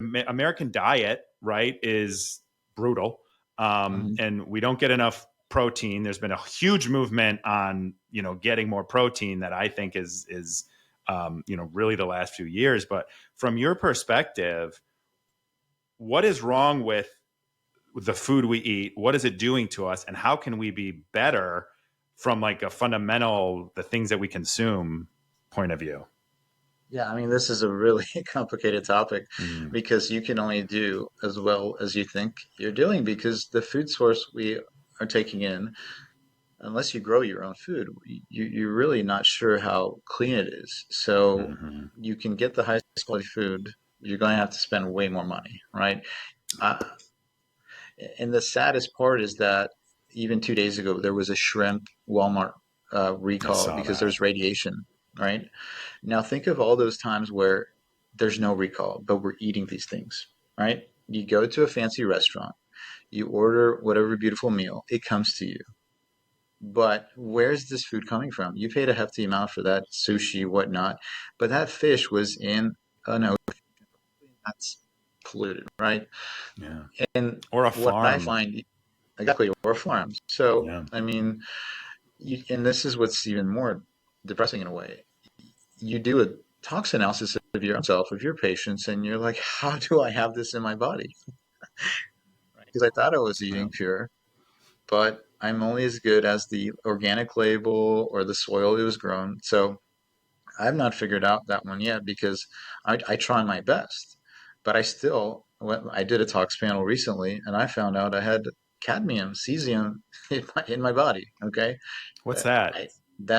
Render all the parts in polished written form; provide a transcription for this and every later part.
American diet, right, is brutal. Mhm. And we don't get enough protein. There's been a huge movement on, getting more protein that I think is really the last few years. But from your perspective, what is wrong with the food we eat? What is it doing to us? And how can we be better from like a fundamental, the things that we consume point of view? Yeah, I mean, this is a really complicated topic Mm. because you can only do as well as you think you're doing because the food source we are taking in, unless you grow your own food, you're really not sure how clean it is. So Hmm. you can get the highest quality food, you're going to have to spend way more money, right? Uh, and the saddest part is that even 2 days ago, there was a shrimp Walmart I recall saw because that. there's radiation, right? Now think of all those times where there's no recall, but we're eating these things, right? You go to a fancy restaurant, you order whatever beautiful meal, it comes to you. But where's this food coming from? You paid a hefty amount for that sushi, whatnot, but that fish was in an ocean that's polluted, right? Yeah. And Or a what I farm. find exactly, or farms. So, Yeah. I mean, and this is what's even more depressing in a way. You do a tox analysis of yourself, of your patients, and you're like, how do I have this in my body? Right? Because I thought I was Yeah. eating pure, but I'm only as good as the organic label or the soil it was grown. So I've not figured out that one yet because I try my best, but I did a tox panel recently and I found out I had cadmium, cesium in my body. Okay. What's Uh, that? I,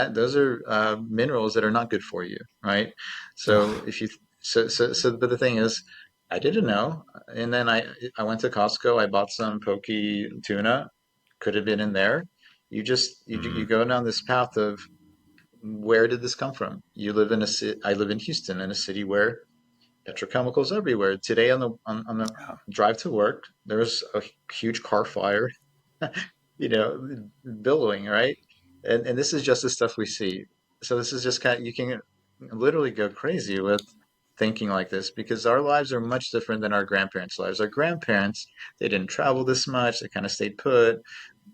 those are minerals that are not good for you, right? So Ugh. if you but the thing is, I didn't know, and then I went to Costco. I bought some poke tuna. Could have been in there. You Mm. go down this path of where did this come from? You live in a city. I live in Houston, in a city where petrochemicals everywhere. Today on the Yeah. drive to work, there was a huge car fire, you know, billowing, right? And this is just the stuff we see. So this is just kind of, you can literally go crazy with thinking like this because our lives are much different than our grandparents' lives. Our grandparents, they didn't travel this much, they kind of stayed put,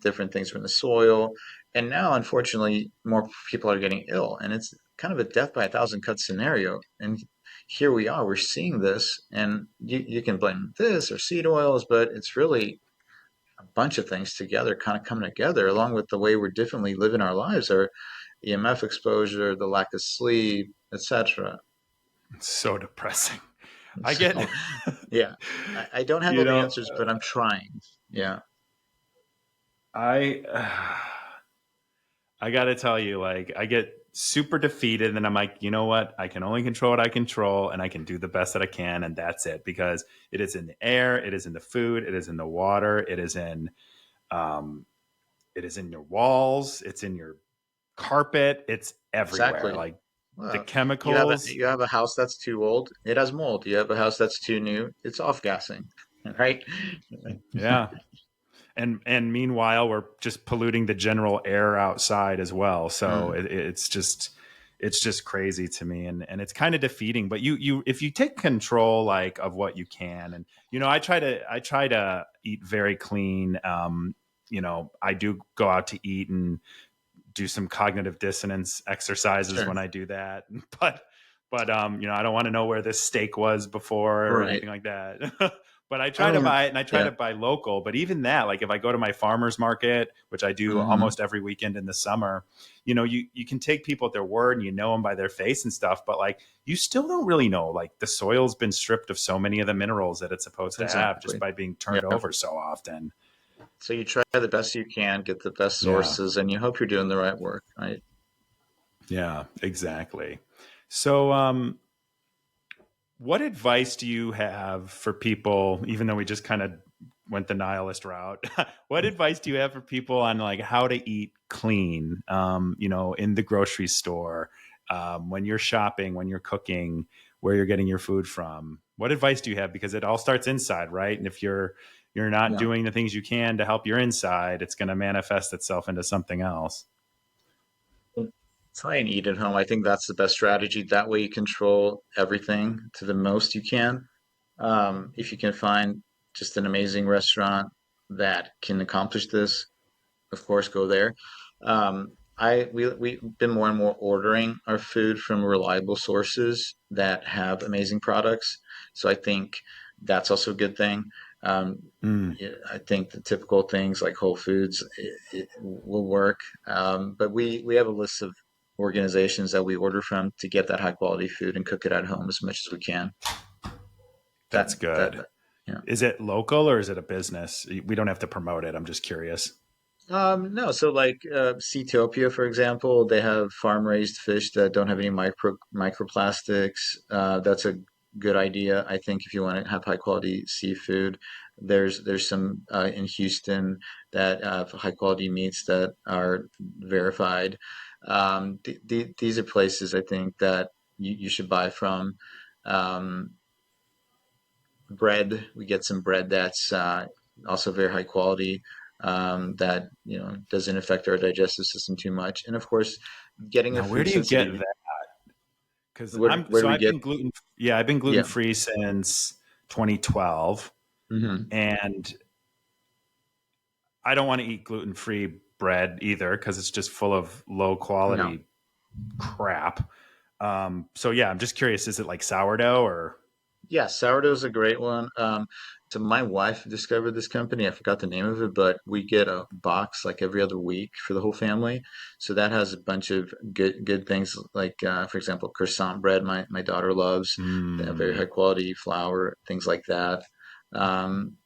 different things were in the soil. And now, unfortunately, more people are getting ill, and it's kind of a death by a thousand cuts scenario. And here we are, we're seeing this, and you can blame this or seed oils, but it's really a bunch of things together, kind of coming together, along with the way we're differently living our lives, our EMF exposure, the lack of sleep, etc. It's so depressing. I get, So, yeah, I don't have you all the know, answers, but I'm trying. Yeah. I, I got to tell you, like, I get super defeated, and I'm like, you know what? I can only control what I control, and I can do the best that I can, and that's it. Because it is in the air, it is in the food, it is in the water, um, it is in your walls, it's in your carpet, it's everywhere. Exactly. Like the Well, chemicals. you have a house that's too old, it has mold. You have a house that's too new, it's off gassing, right? Yeah. And meanwhile we're just polluting the general air outside as well, so Mm, it's just crazy to me, and it's kind of defeating. But you if you take control like of what you can, and I try to eat very clean. I do go out to eat and do some cognitive dissonance exercises sure. when I do that. But I don't want to know where this steak was before or Right. anything like that. But I I try to mean, buy it, and I try yeah. to buy local. But even that, like if I go to my farmer's market, which I do Hmm. almost every weekend in the summer, you can take people at their word and you know them by their face and stuff. But like you still don't really know. Like the soil's been stripped of so many of the minerals that it's supposed to have just Exactly. by being turned Yeah. over so often. So you try the best you can, get the best Yeah. sources, and you hope you're doing the right work, right? Yeah, exactly. So, what advice do you have for people, even though we just kind of went the nihilist route? What advice do you have for people on like how to eat clean, in the grocery store, when you're shopping, when you're cooking, where you're getting your food from? What advice do you have? Because it all starts inside, right? And if you're not Yeah. doing the things you can to help your inside, it's going to manifest itself into something else. Try and eat at home. I think that's the best strategy. That way you control everything to the most you can. If you can find just an amazing restaurant that can accomplish this, of course, go there. We've been more and more ordering our food from reliable sources that have amazing products. So I think that's also a good thing. Um, Mm. yeah, I think the typical things like Whole Foods it will work, but we have a list of organizations that we order from to get that high quality food and cook it at home as much as we can. That's That good. yeah. Is it local or is it a business? We don't have to promote it. I'm just curious. No, so like Seatopia, for example, they have farm-raised fish that don't have any microplastics. That's a good idea, I think, if you want to have high-quality seafood. There's some in Houston that have high-quality meats that are verified. These are places I think that you should buy from. Um, Bread. We get some bread that's also very high quality, that doesn't affect our digestive system too much. And of course, getting a Now, where food do you get sensitivity. that? Because Where do we I've get? been yeah, I've been gluten Yeah. free since 2012, Hmm. and I don't want to eat gluten free bread either because it's just full of low No. quality crap. So yeah, I'm just curious, is it like sourdough or? Yeah, sourdough is a great one. So my wife discovered this company. I forgot the name of it, but we get a box like every other week for the whole family. So that has a bunch of good things like, for example, croissant bread. My daughter loves very high Mm, quality flour, things like that.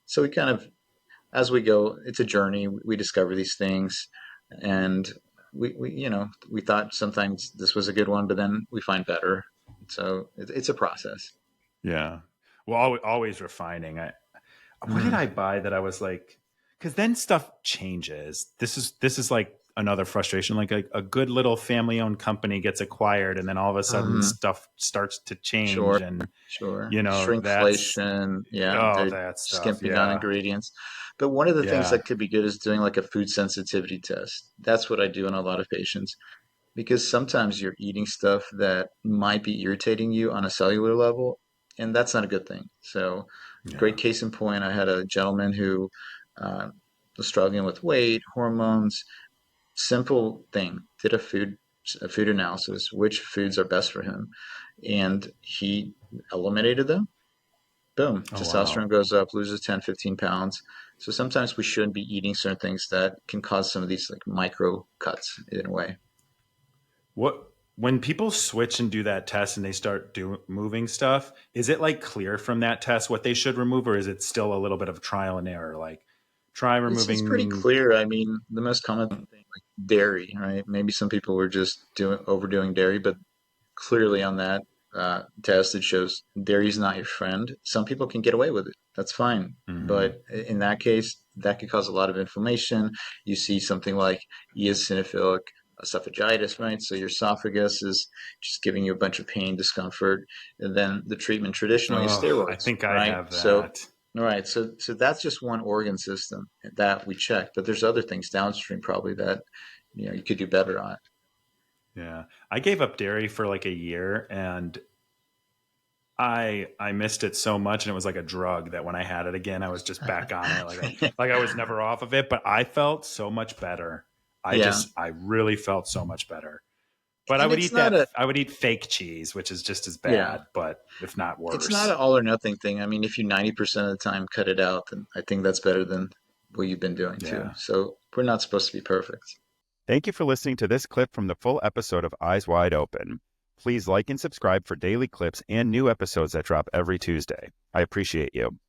So we kind of, as we go, it's a journey. We discover these things, and we thought sometimes this was a good one, but then we find better. So it's a process. yeah. Well, always refining. What did Hmm. I buy that I was like, because then stuff changes. This is like another frustration. Like a good little family owned company gets acquired, and then all of a sudden Hmm. stuff starts to Sure, change, and sure. that's Shrinkflation, yeah, oh they're that stuff. skimping on Yeah, ingredients. But one of the things yeah. that could be good is doing like a food sensitivity test. That's what I do in a lot of patients because sometimes you're eating stuff that might be irritating you on a cellular level, and that's not a good thing. So, great Yeah. case in point, I had a gentleman who uh, was struggling with weight, hormones, simple thing, did a food analysis, which foods are best for him, and he eliminated them. Boom, Oh wow. testosterone goes up, loses 10, 15 pounds. So sometimes we shouldn't be eating certain things that can cause some of these like micro cuts in a way. What when people switch and do that test and they start moving stuff, is it like clear from that test what they should remove, or is it still a little bit of trial and error? Like try It's pretty removing. clear. I mean, the most common thing like dairy, right? Maybe some people were just doing overdoing dairy, but clearly on that test it shows dairy's not your friend. Some people can get away with it. That's fine. Mhm. But in that case, that could cause a lot of inflammation. You see something like eosinophilic esophagitis, right? So your esophagus is just giving you a bunch of pain, discomfort, and then the treatment traditionally is Oh, I steroids, think I right? have So that. all right, so that's just one organ system that we check, but there's other things downstream probably that you could do better on. Yeah. I gave up dairy for like a year, and I missed it so much, and it was like a drug that when I had it again I was just back on it, like I was never off of it, but I felt so much better. Yeah, I really felt so much better. But and it's not a I would eat fake cheese, which is just as yeah, bad, but if not it's not an worse. all or nothing thing. I mean, if you 90% of the time cut it out, then I think that's better than what you've been doing too. Yeah. So we're not supposed to be perfect. Thank you for listening to this clip from the full episode of Eyes Wide Open. Please like and subscribe for daily clips and new episodes that drop every Tuesday. I appreciate you.